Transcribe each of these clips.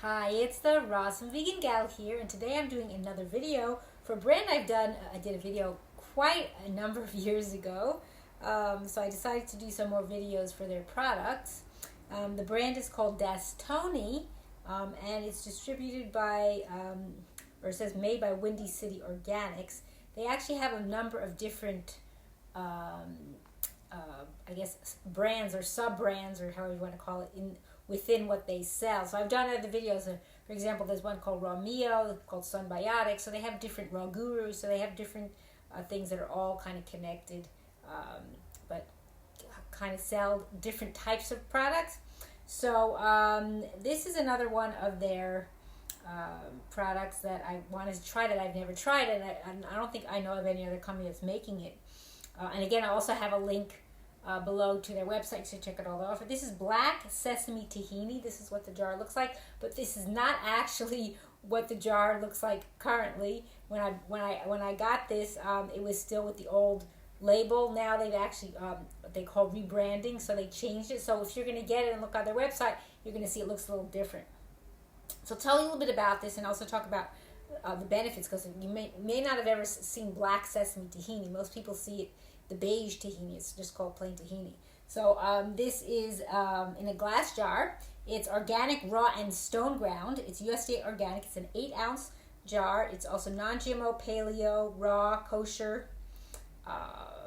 Hi, it's the Rawsome Vegan Gal here, and today I'm doing another video for a brand I've done. I did a video quite a number of years ago, so I decided to do some more videos for their products. The brand is called Dastony, and it's distributed by, or it says made by Windy City Organics. They actually have a number of different, I guess, brands or sub-brands, or however you want to call it, within what they sell. So I've done other videos. For example, there's one called Raw Meal, called Sunbiotic. So they have different Raw Gurus. So they have different things that are all kind of connected, but kind of sell different types of products. So this is another one of their products that I wanted to try that I've never tried, and I don't think I know of any other company that's making it. And again, I also have a link below to their website, so check it all out. This is black sesame tahini. This is what the jar looks like, but this is not actually what the jar looks like currently. When I got this, it was still with the old label. Now they've actually what they call rebranding, so they changed it. So if you're going to get it and look on their website, you're going to see it looks a little different. So tell you a little bit about this, and also talk about the benefits, because you may not have ever seen black sesame tahini. Most people see it the beige tahini. It's just called plain tahini. So this is in a glass jar. It's organic, raw, and stone ground. It's USDA organic. It's an 8-ounce jar. It's also non-GMO, paleo, raw, kosher,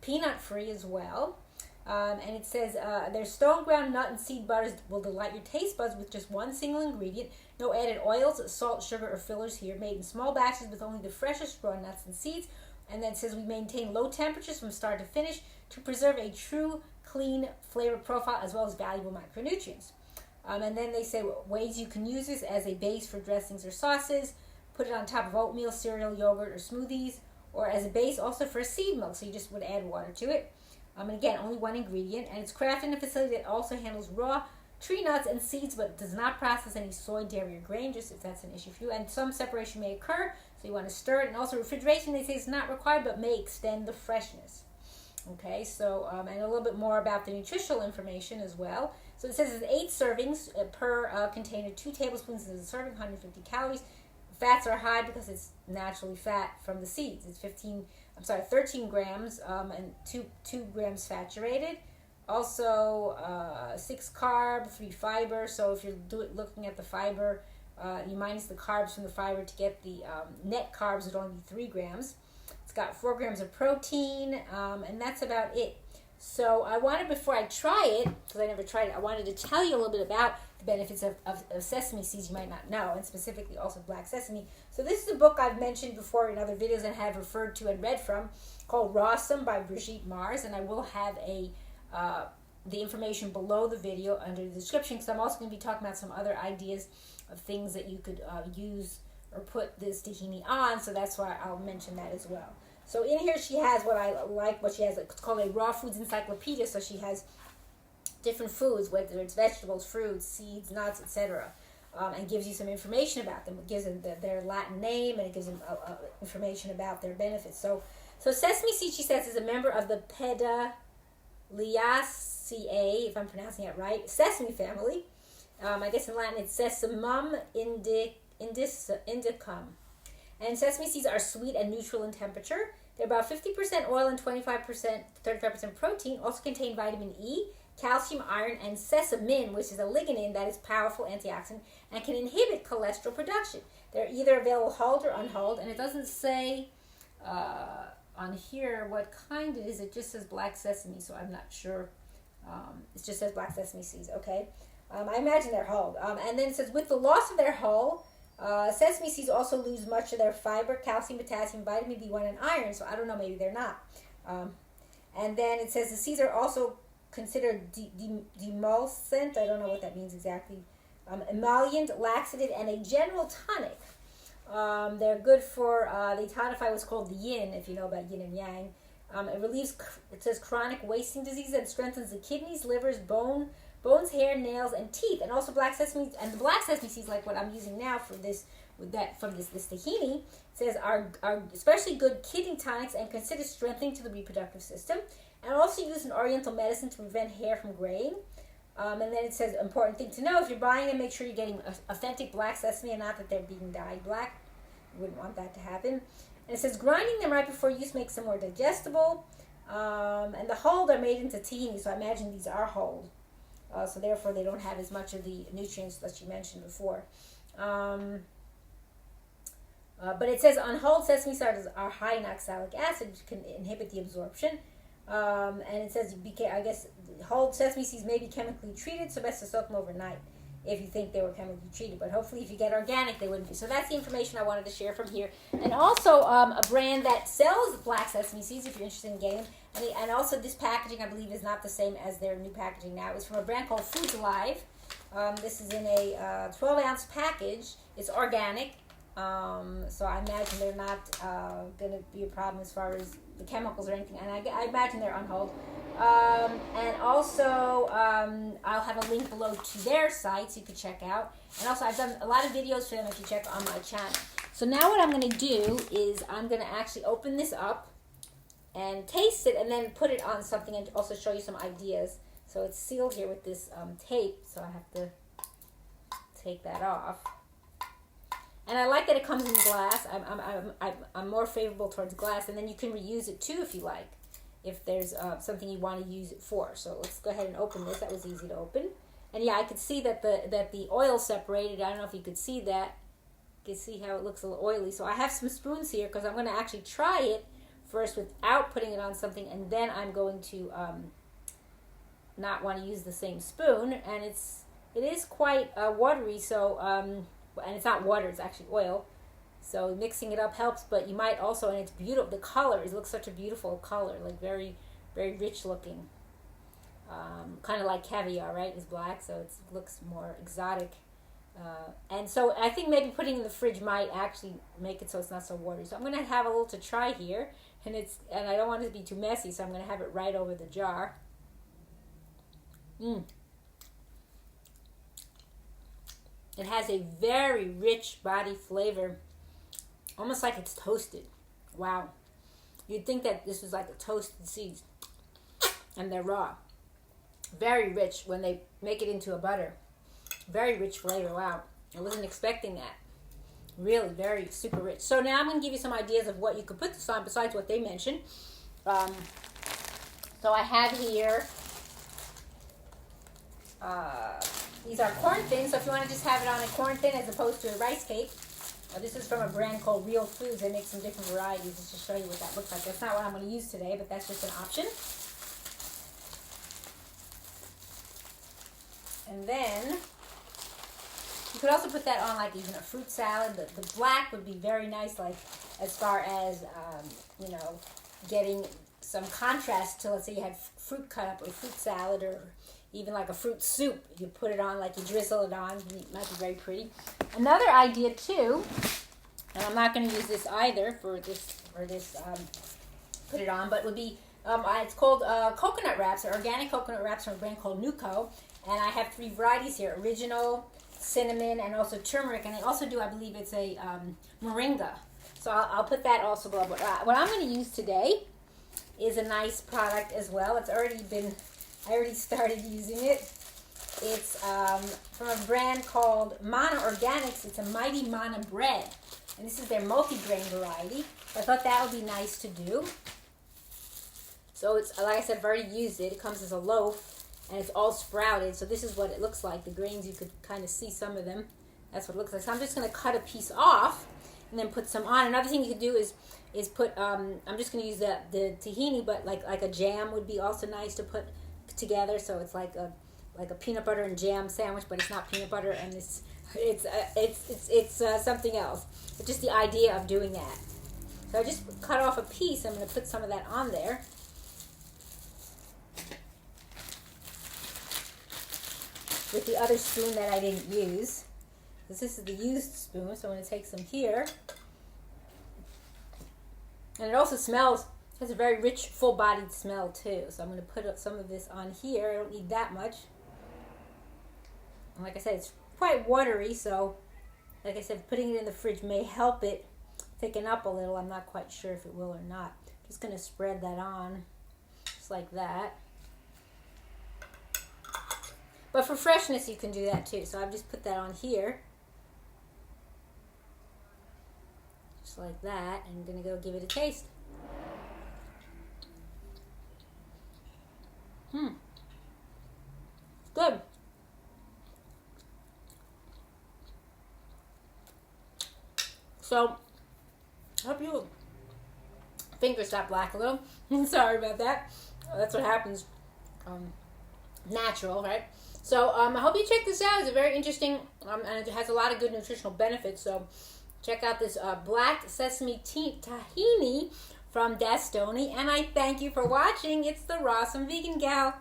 peanut free as well. And it says their stone ground nut and seed butters will delight your taste buds with just one single ingredient. No added oils, salt, sugar, or fillers here. Made in small batches with only the freshest raw nuts and seeds. And then it says we maintain low temperatures from start to finish to preserve a true, clean flavor profile as well as valuable micronutrients. And then they say ways you can use this as a base for dressings or sauces. Put it on top of oatmeal, cereal, yogurt, or smoothies. Or as a base also for seed milk, so you just would add water to it. And again, only one ingredient. And it's crafted in a facility that also handles raw tree nuts and seeds, but does not process any soy, dairy, or grain, just if that's an issue for you. And some separation may occur, so you want to stir it. And also refrigeration, they say, is not required, but may extend the freshness. Okay, so, and a little bit more about the nutritional information as well. So it says it's 8 servings per container, 2 tablespoons is a serving, 150 calories. Fats are high because it's naturally fat from the seeds. It's 13 grams and 2 grams saturated. Also, 6 carb, 3 fiber. So if you're looking at the fiber, you minus the carbs from the fiber to get the net carbs would only be 3 grams. It's got 4 grams of protein, and that's about it. So I wanted, before I try it, because I never tried it, I wanted to tell you a little bit about the benefits of sesame seeds you might not know, and specifically also black sesame. So this is a book I've mentioned before in other videos and have referred to and read from, called Rawsome by Brigitte, and I will have the information below the video under the description, because I'm also going to be talking about some other ideas of things that you could use or put this tahini on, so that's why I'll mention that as well. So in here she has what she has, it's called a raw foods encyclopedia, so she has different foods, whether it's vegetables, fruits, seeds, nuts, etc., and gives you some information about them. It gives them their Latin name, and it gives them information about their benefits. So sesame seed, she says, is a member of the Pedaliaceae, if I'm pronouncing it right, sesame family. I guess in Latin it's Sesamum indicum. And sesame seeds are sweet and neutral in temperature. They're about 50% oil and 35% protein. Also contain vitamin E, calcium, iron, and sesamin, which is a lignin that is powerful antioxidant and can inhibit cholesterol production. They're either available hulled or unhulled, and it doesn't say on here what kind it is. It just says black sesame, so I'm not sure. It just says black sesame seeds, okay? I imagine they're hulled. And then it says, with the loss of their hull, sesame seeds also lose much of their fiber, calcium, potassium, vitamin B1, and iron, so I don't know, maybe they're not. And then it says the seeds are also considered demulcent, I don't know what that means exactly, emollient, laxative, and a general tonic. They're good for, they tonify what's called the yin, if you know about yin and yang. It relieves, it says, chronic wasting disease, and strengthens the kidneys, livers, bones, hair, nails, and teeth. And also black sesame, and the black sesame seeds, like what I'm using now for this, from this tahini, says are especially good kidney tonics and considered strengthening to the reproductive system. And also used in oriental medicine to prevent hair from graying. And then it says, important thing to know, if you're buying them, make sure you're getting authentic black sesame and not that they're being dyed black. You wouldn't want that to happen. And it says, grinding them right before use makes them more digestible. And the hulled are made into tahini, so I imagine these are hulled. So therefore, they don't have as much of the nutrients that you mentioned before. But it says, unhulled sesame starches are high in oxalic acid, which can inhibit the absorption. And it says, I guess, hulled sesame seeds may be chemically treated, so best to soak them overnight if you think they were chemically treated. But hopefully, if you get organic, they wouldn't be. So that's the information I wanted to share from here. And also, a brand that sells black sesame seeds, if you're interested in getting them. And also, this packaging, I believe, is not the same as their new packaging now. It's from a brand called Foods Alive. This is in a 12-ounce package. It's organic. So I imagine they're not going to be a problem as far as the chemicals or anything. And I imagine they're unhulled. And also, I'll have a link below to their site so you can check out. And also, I've done a lot of videos for them if you check on my channel. So now what I'm going to do is I'm going to actually open this up and taste it and then put it on something and also show you some ideas. So it's sealed here with this tape, so I have to take that off. And I like that it comes in glass. I'm more favorable towards glass, and then you can reuse it too if you like, if there's something you want to use it for. So let's go ahead and open this. That was easy to open. And yeah, I could see that the oil separated. I don't know if you could see that. You can see how it looks a little oily. So I have some spoons here because I'm going to actually try it first without putting it on something, and then I'm going to not want to use the same spoon. And it is quite watery, so and it's not water, it's actually oil. So mixing it up helps, but you might also, and it's beautiful, the color, it looks such a beautiful color, like very, very rich looking. Kind of like caviar, right? It's black, so it looks more exotic. And so I think maybe putting it in the fridge might actually make it so it's not so watery. So I'm going to have a little to try here, and I don't want it to be too messy, so I'm going to have it right over the jar. It has a very rich body flavor, almost like it's toasted. Wow. You'd think that this was like a toasted seeds, and they're raw. Very rich when they make it into a butter. Very rich flavor. Wow. I wasn't expecting that. Really, very super rich. So now I'm going to give you some ideas of what you could put this on besides what they mentioned. So I have here, these are corn thins. So if you want to just have it on a corn thin as opposed to a rice cake, this is from a brand called Real Foods. They make some different varieties just to show you what that looks like. That's not what I'm going to use today, but that's just an option. And then you could also put that on like even a fruit salad. The black would be very nice, like as far as, getting some contrast to, let's say you had fruit cut up or fruit salad or even like a fruit soup. You put it on, like you drizzle it on. It might be very pretty. Another idea too, and I'm not going to use this either for this put it on, but would be, it's called coconut wraps, or organic coconut wraps from a brand called NuCo. And I have 3 varieties here: original, cinnamon, and also turmeric. And they also do, I believe it's a moringa. So I'll put that also below. But what I'm going to use today is a nice product as well. I already started using it. It's from a brand called Manna Organics. It's a Mighty Manna bread. And this is their multigrain variety. I thought that would be nice to do. So it's, like I said, I've already used it. It comes as a loaf. And it's all sprouted, so this is what it looks like. The grains, you could kind of see some of them. That's what it looks like. So I'm just going to cut a piece off and then put some on. Another thing you could do is put, I'm just going to use the tahini, but like a jam would be also nice to put together. So it's like a peanut butter and jam sandwich, but it's not peanut butter, and it's something else. But just the idea of doing that. So I just cut off a piece. I'm going to put some of that on there. With the other spoon that I didn't use. Because this is the used spoon, so I'm going to take some here. And it also has a very rich, full-bodied smell too. So I'm going to put up some of this on here. I don't need that much. And like I said, it's quite watery, so like I said, putting it in the fridge may help it thicken up a little. I'm not quite sure if it will or not. Just going to spread that on, just like that. But for freshness, you can do that too. So I've just put that on here. Just like that. I'm going to go give it a taste. It's good. So, I hope your fingers stop black a little. Sorry about that. That's what happens. Natural, right? So, I hope you check this out. It's very interesting, and it has a lot of good nutritional benefits. So, check out this black sesame tahini from Dastony. And I thank you for watching. It's the Rawsome Vegan Gal.